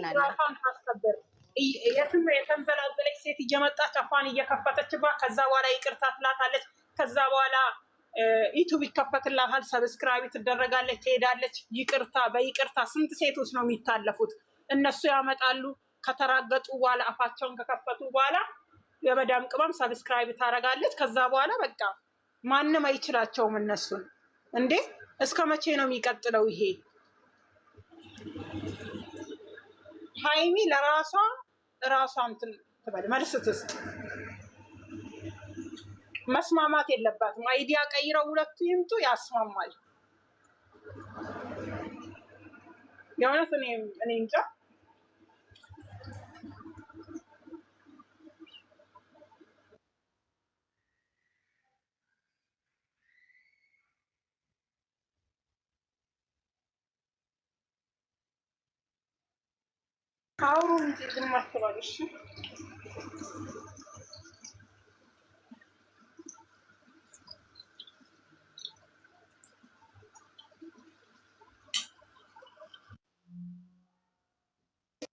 አመሰግናለሁ። ራሷን ታስከብር። የትም የተንዘላዘለች ሴት እየመጣች አፏን እየከፈተችባት ከዛ በኋላ ይቅርታ ትላታለች። ከዛ በኋላ ዩቱብ ይከፈትላታል፣ ሰብስክራይብ ትደረጋለች፣ ትሄዳለች። ይቅርታ በይቅርታ ስንት ሴቶች ነው የሚታለፉት? እነሱ ያመጣሉ። ከተራገጡ በኋላ አፋቸውን ከከፈቱ በኋላ የመዳም ቅመም ሰብስክራይብ ታደርጋለች። ከዛ በኋላ በቃ ማንም አይችላቸውም እነሱን። እንዴ እስከ መቼ ነው የሚቀጥለው ይሄ? ሃይሚ ለራሷ እንትን ትበል መልስ ትስጥ። መስማማት የለባትም። አይዲያ ቀይረው ሁለቱ ይምጡ፣ ያስማማል። የእውነት እኔ እንጃ። አውሩ እንጂ ግማሽ ትበል። እሺ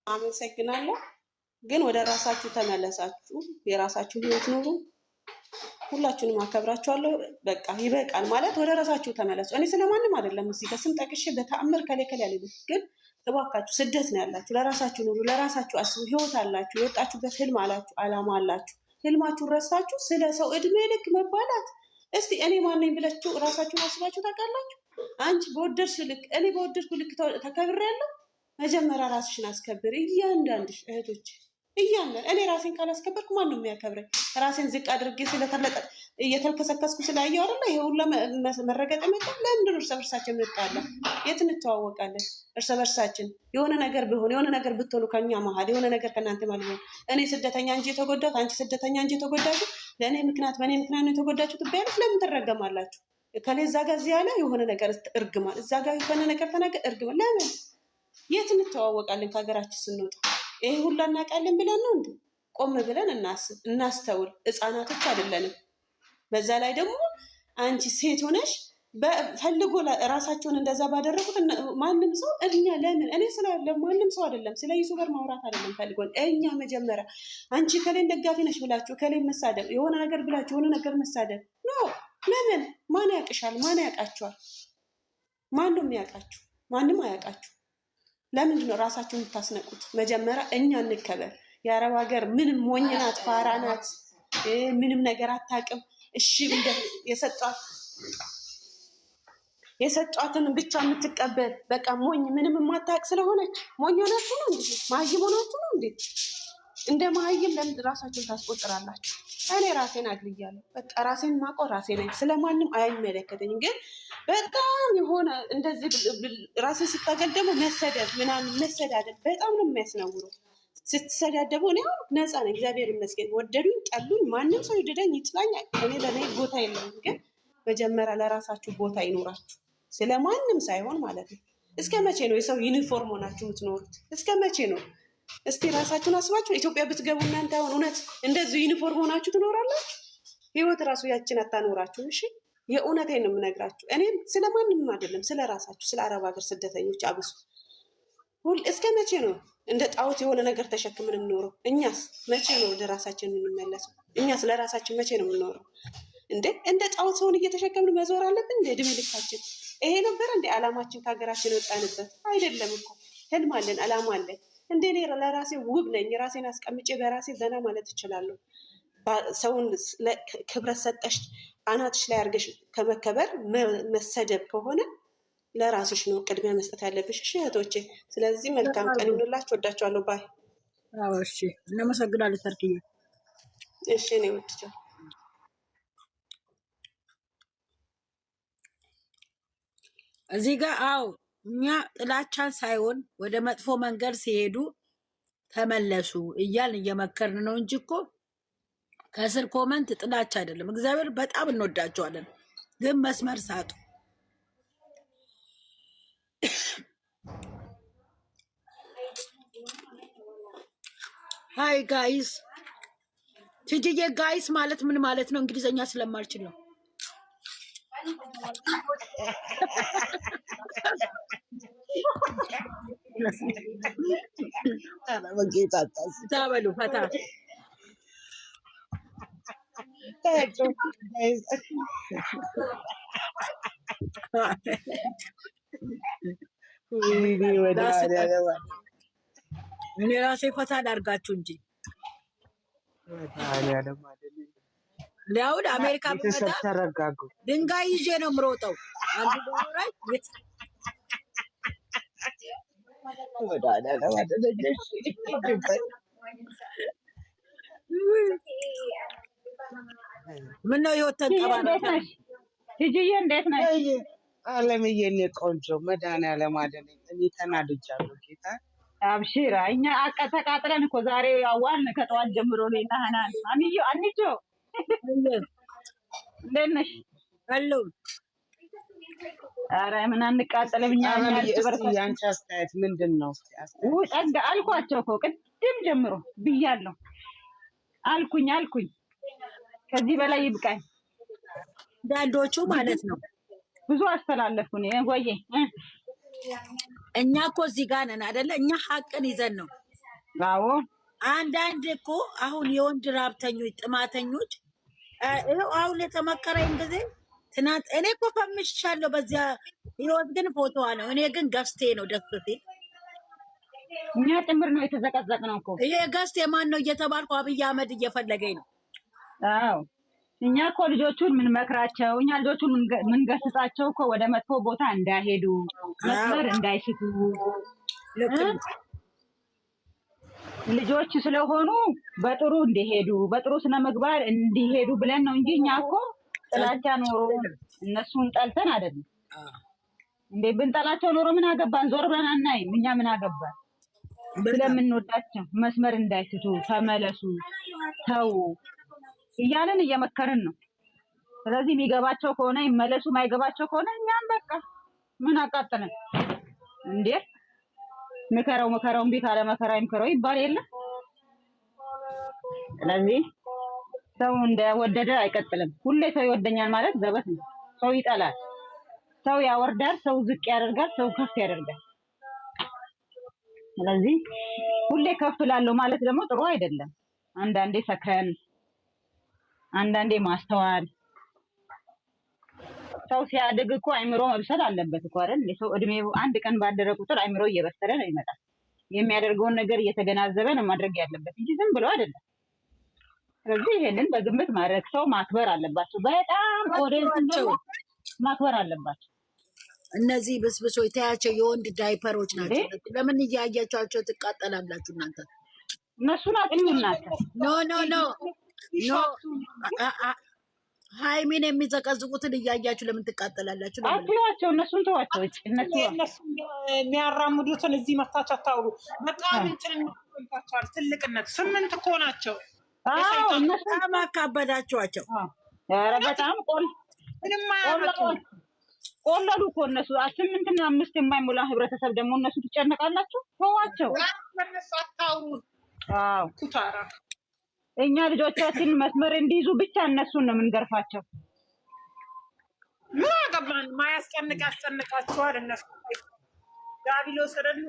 አመሰግናለሁ። ግን ወደ ራሳችሁ ተመለሳችሁ፣ የራሳችሁ ህይወት ኑሩ። ሁላችሁንም አከብራችኋለሁ። በቃ ይበቃል ማለት ወደ ራሳችሁ ተመለሱ። እኔ ስለማንም አይደለም እዚህ ጋር ስም ጠቅሼ በተአምር ከሌከል ያለ ግን እባካችሁ ስደት ነው ያላችሁ፣ ለራሳችሁ ኑሩ፣ ለራሳችሁ አስቡ። ህይወት አላችሁ፣ የወጣችሁበት ህልም አላችሁ፣ አላማ አላችሁ። ህልማችሁን ረሳችሁ ስለ ሰው እድሜ ልክ መባላት። እስቲ እኔ ማነኝ ብላችሁ ራሳችሁን አስባችሁ ታውቃላችሁ? አንቺ በወደድሽ ልክ እኔ በወደድኩ ልክ ተከብሬያለሁ። መጀመሪያ ራስሽን አስከብር። እያንዳንድሽ እህቶች እኔ ራሴን ካላስከበርኩ ማን ነው የሚያከብረኝ? ራሴን ዝቅ አድርጌ ስለተለጠ እየተልከሰከስኩ ስላየው አይደለ ይሄ ሁሉ መረገጥ መጣ። ለምንድን እርስ በርሳችን እንጣላ? የት እንተዋወቃለን? እርስ በርሳችን የሆነ ነገር ቢሆን የሆነ ነገር ብትሆኑ ከኛ መሀል የሆነ ነገር ከእናንተ ማለት ነው። እኔ ስደተኛ እንጂ የተጎዳሁት አንቺ ስደተኛ እንጂ የተጎዳችሁ በእኔ ምክንያት ነው የተጎዳችሁ ትባያለች። ለምን ትረገማላችሁ? ከሌ እዛ ጋር እዚህ ያለ የሆነ ነገር እርግማል፣ እዛ ጋር የሆነ ነገር ተናገር እርግማል። ለምን የት እንተዋወቃለን? ከሀገራችን ስንወጣ ይሄ ሁላ እናውቃለን ብለን ነው እንዴ? ቆም ብለን እናስተውል። ህፃናቶች አይደለንም። በዛ ላይ ደግሞ አንቺ ሴት ሆነሽ ፈልጎ ራሳቸውን እንደዛ ባደረጉት ማንም ሰው እኛ ለምን እኔ ማንም ሰው አይደለም ስለ ዩቱበር ማውራት አይደለም ፈልጎን እኛ መጀመሪያ አንቺ ከሌን ደጋፊ ነሽ ብላችሁ ከሌን መሳደብ የሆነ ነገር ብላችሁ የሆነ ነገር መሳደብ ነው። ለምን? ማን ያውቅሻል? ማን ያውቃችኋል? ማንም ያውቃችሁ? ማንም አያውቃችሁ። ለምንድን ነው ራሳችሁን የምታስነቁት? መጀመሪያ እኛ እንከበር። የአረብ ሀገር ምንም ሞኝ ናት፣ ፋራ ናት፣ ምንም ነገር አታውቅም። እሺ እንደ የሰጧትን ብቻ የምትቀበል በቃ ሞኝ ምንም የማታውቅ ስለሆነች ሞኝ ሆናችሁ ነው እንዴ? ማይም ሆናችሁ ነው እንዴ? እንደ ማይም ለምን ራሳችሁን ታስቆጥራላችሁ? እኔ ራሴን አግልያለሁ። በቃ ራሴን ማውቀው ራሴ ነኝ። ስለማንም አይመለከተኝም። ግን በጣም የሆነ እንደዚህ ራሴ ስታገል ደግሞ መሰደብ ምናምን መሰዳደብ በጣም ነው የሚያስነውረው። ስትሰዳደቡ እኔ ነፃ ነኝ፣ እግዚአብሔር ይመስገን። ወደዱኝ ጠሉኝ፣ ማንም ሰው ይደደኝ ይጥላኝ፣ እኔ ለእኔ ቦታ የለኝም። ግን መጀመሪያ ለራሳችሁ ቦታ ይኖራችሁ፣ ስለማንም ሳይሆን ማለት ነው። እስከ መቼ ነው የሰው ዩኒፎርም ሆናችሁ የምትኖሩት? እስከ መቼ ነው? እስቲ ራሳችሁን አስባችሁ ኢትዮጵያ ብትገቡ እናንተ አሁን እውነት እንደዚህ ዩኒፎርም ሆናችሁ ትኖራላችሁ? ህይወት ራሱ ያችን አታኖራችሁ። እሺ የእውነቴን ነው የምነግራችሁ። እኔም ስለማንም አይደለም ስለ ራሳችሁ፣ ስለ አረብ ሀገር ስደተኞች አብሱ። እስከ መቼ ነው እንደ ጣዖት የሆነ ነገር ተሸክምን የምኖረው? እኛስ መቼ ነው ወደ ራሳችን የምንመለሰው? እኛስ ለራሳችን መቼ ነው የምንኖረው? እንደ ጣዖት ሰውን እየተሸከምን መዞር አለብን? እንደ እድሜ ልካችን ይሄ ነበረ እንደ አላማችን? ከሀገራችን ወጣንበት አይደለም እኮ ህልም አለን፣ አላማ አለን። እንደ እኔ ለራሴ ውብ ነኝ። ራሴን አስቀምጬ በራሴ ዘና ማለት እችላለሁ። ሰውን ክብረት ሰጠሽ አናትሽ ላይ አድርገሽ ከመከበር መሰደብ ከሆነ ለራስሽ ነው ቅድሚያ መስጠት ያለብሽ። እሺ እህቶቼ፣ ስለዚህ መልካም ቀን ይሁንላችሁ። ወዳችኋለሁ። ባይ። አዎ እሺ፣ እናመሰግናለን ሰርክዬ። እሺ እኔ ወድቻለሁ። እዚህ ጋር አዎ እኛ ጥላቻን ሳይሆን ወደ መጥፎ መንገድ ሲሄዱ ተመለሱ እያልን እየመከርን ነው እንጂ እኮ ከስር ኮመንት ጥላቻ አይደለም። እግዚአብሔር በጣም እንወዳቸዋለን፣ ግን መስመር ሳጡ። ሃይ ጋይስ፣ ትጅዬ ጋይስ ማለት ምን ማለት ነው? እንግሊዘኛ ስለማልችል ነው። ኧረ በጌታ ታበሉ ፈታ ታያቸው። ወይኔ መድኃኒዓለም እኔ ራሴ ፈታ ላድርጋችሁ እንጂ መድኃኒዓለም አይደለም። ሊያውድ አሜሪካ ቤተሰብ ብመጣ ተረጋጉ። ድንጋይ ይዤ ነው የምሮጠው። አንዱ ላይ መድኃኒዓለም አይደለም። ምን ነው ህይወት ተንቀባረረ። ሂጂዬ እንዴት ነሽ? አለምዬ እኔ ቆንጆ መድኃኒዓለም አይደለም። እኔ ተናድጃለሁ ጌታ አብሽራ እኛ ተቃጥለን እኮ ዛሬ አዋልን ከጠዋት ጀምሮ ነው ታናን አንጆ እንዴት ነሽ? አሎ ኧረ ምን አንቃጠልም እኛ የአንቺ አስተያየት ምንድን ነው? ጠጋ አልኳቸው እኮ ቅድም ጀምሮ ብያለሁ። አልኩኝ ከዚህ በላይ ይብቃኝ። ዳንዶቹ ማለት ነው ብዙ አስተላለፉን ወዬ እኛ እኮ እዚህ ጋር ነን አይደለ? እኛ ሀቅን ይዘን ነው። አዎ አንዳንድ እኮ አሁን የወንድ ራብተኞች ጥማተኞች ይኸው አሁን የተመከረኝ ጊዜ ትናንት እኔ እኮ ፈምሻለሁ በዚያ ህይወት ግን ፎቶዋ ነው። እኔ ግን ገስቴ ነው ደስ ሲል እኛ ጭምር ነው የተዘቀዘቅነው እኮ። ይሄ ገስት የማን ነው እየተባልኩ አብይ አህመድ እየፈለገኝ ነው። አዎ እኛ እኮ ልጆቹን ምንመክራቸው እኛ ልጆቹን ምንገስጻቸው እኮ ወደ መጥፎ ቦታ እንዳይሄዱ መስመር እንዳይስቱ ልጆች ስለሆኑ በጥሩ እንዲሄዱ በጥሩ ስነ ምግባር እንዲሄዱ ብለን ነው እንጂ እኛ እኮ ጥላቻ ኖሮ እነሱን ጠልተን አይደለም እንዴ። ብንጠላቸው ኖሮ ምን አገባን? ዞር ብለን አናይም። እኛ ምን አገባን? ስለምንወዳቸው መስመር እንዳይስቱ ተመለሱ፣ ተው እያለን እየመከርን ነው። ስለዚህ የሚገባቸው ከሆነ ይመለሱ፣ ማይገባቸው ከሆነ እኛም በቃ ምን አቃጠለን እንዴ? ምከረው እምቢ ካለ መከራ ይምከረው ይባል የለ። ስለዚህ ሰው እንደወደደ አይቀጥልም። ሁሌ ሰው ይወደኛል ማለት ዘበት ነው። ሰው ይጠላል፣ ሰው ያወርዳል፣ ሰው ዝቅ ያደርጋል፣ ሰው ከፍ ያደርጋል። ስለዚህ ሁሌ ከፍ ላለው ማለት ደግሞ ጥሩ አይደለም። አንዳንዴ ሰከን፣ አንዳንዴ ማስተዋል። ሰው ሲያድግ እኮ አይምሮ መብሰል አለበት እኮ አይደል? ሰው እድሜው አንድ ቀን ባደረ ቁጥር አይምሮ እየበሰለ ነው ይመጣል። የሚያደርገውን ነገር እየተገናዘበ ነው ማድረግ ያለበት እንጂ ዝም ብሎ አይደለም። ስለዚህ ይሄንን በግምት ማድረግ ሰው ማክበር አለባቸው። በጣም ኦዲየንስ ማክበር አለባቸው። እነዚህ ብስብሶች ተያቸው የወንድ ዳይፐሮች ናቸው። ለምን እያያቸዋቸው ትቃጠላላችሁ እናንተ? እነሱን አጥኙናቸው። ኖ ሃይሚን የሚዘቀዝቁትን እያያችሁ ለምን ትቃጠላላችሁ? አትሏቸው፣ እነሱን ተዋቸው። እነሱ የሚያራምዱትን እዚህ መታች አታውሩ። በጣም እንትን እንታቸዋል። ትልቅነት 8 እኮ ናቸው። እነሱ በጣም አካበዳችኋቸው። ኧረ በጣም ቆለሉ እኮ እነሱ 8 እና 5 የማይሞላ ህብረተሰብ ደግሞ እነሱ ትጨነቃላችሁ። ተዋቸው፣ እነሱ አታውሩ። አዎ ኩታራ እኛ ልጆቻችን መስመር እንዲይዙ ብቻ እነሱን ነው የምንገርፋቸው። ምን አገባን? ማያስጨንቅ ያስጨንቃቸዋል። እነሱ ዳቢሎስ አይደሉ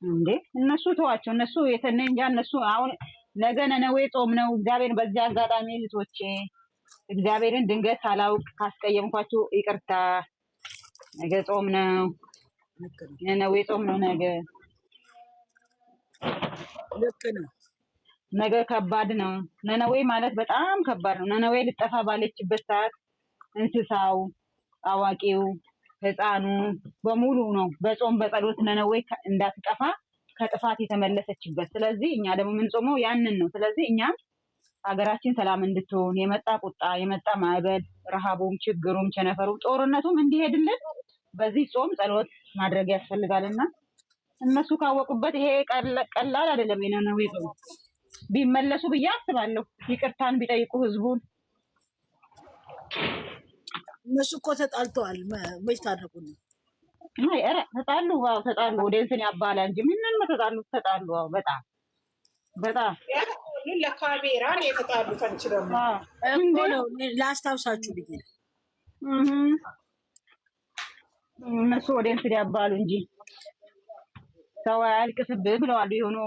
እንዴ? እነሱ ተዋቸው። እነሱ የተነንጃ እነሱ አሁን ነገ ነነዌ ጾም ነው። እግዚአብሔር በዚህ አጋጣሚ እህቶቼ እግዚአብሔርን ድንገት አላውቅ ካስቀየምኳችሁ ይቅርታ። ነገ ጾም ነው፣ ነነዌ ጾም ነው ነገ። ልክ ነው። ነገ ከባድ ነው። ነነዌ ማለት በጣም ከባድ ነው። ነነዌ ልጠፋ ባለችበት ሰዓት እንስሳው፣ አዋቂው፣ ህፃኑ በሙሉ ነው በጾም በጸሎት ነነዌ እንዳትጠፋ ከጥፋት የተመለሰችበት። ስለዚህ እኛ ደግሞ የምንጾመው ያንን ነው። ስለዚህ እኛም ሀገራችን ሰላም እንድትሆን የመጣ ቁጣ፣ የመጣ ማዕበል፣ ረሃቡም፣ ችግሩም፣ ቸነፈሩም፣ ጦርነቱም እንዲሄድልን በዚህ ጾም ጸሎት ማድረግ ያስፈልጋልና እነሱ ካወቁበት ይሄ ቀላል አይደለም። የነነዌ ጾም ቢመለሱ ብዬ አስባለሁ። ይቅርታን ቢጠይቁ ህዝቡን። እነሱ እኮ ተጣልተዋል። መች ታረቁ ነው? አይ ኧረ ተጣሉ። ዋው ተጣሉ። ወደንትን ያባላ እንጂ ምንም ተጣሉ። ዋው በጣም ለካሜራ ነው የተጣሉት። አንችልም እኮ ነው ላስታውሳችሁ ብዬ ነው። እነሱ ወደንትን ያባሉ እንጂ ሰው አያልቅስብህ ብለዋል የሆኑ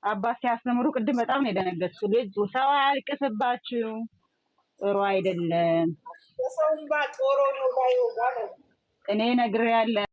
አባት ሲያስተምሩ ቅድም በጣም ነው የደነገጥኩት። ልጁ ሰው አያልቅስባችሁ ጥሩ አይደለም። በሰውም ጦሮ ነው ባይወጋ ነው። እኔ ነግሬያለሁ።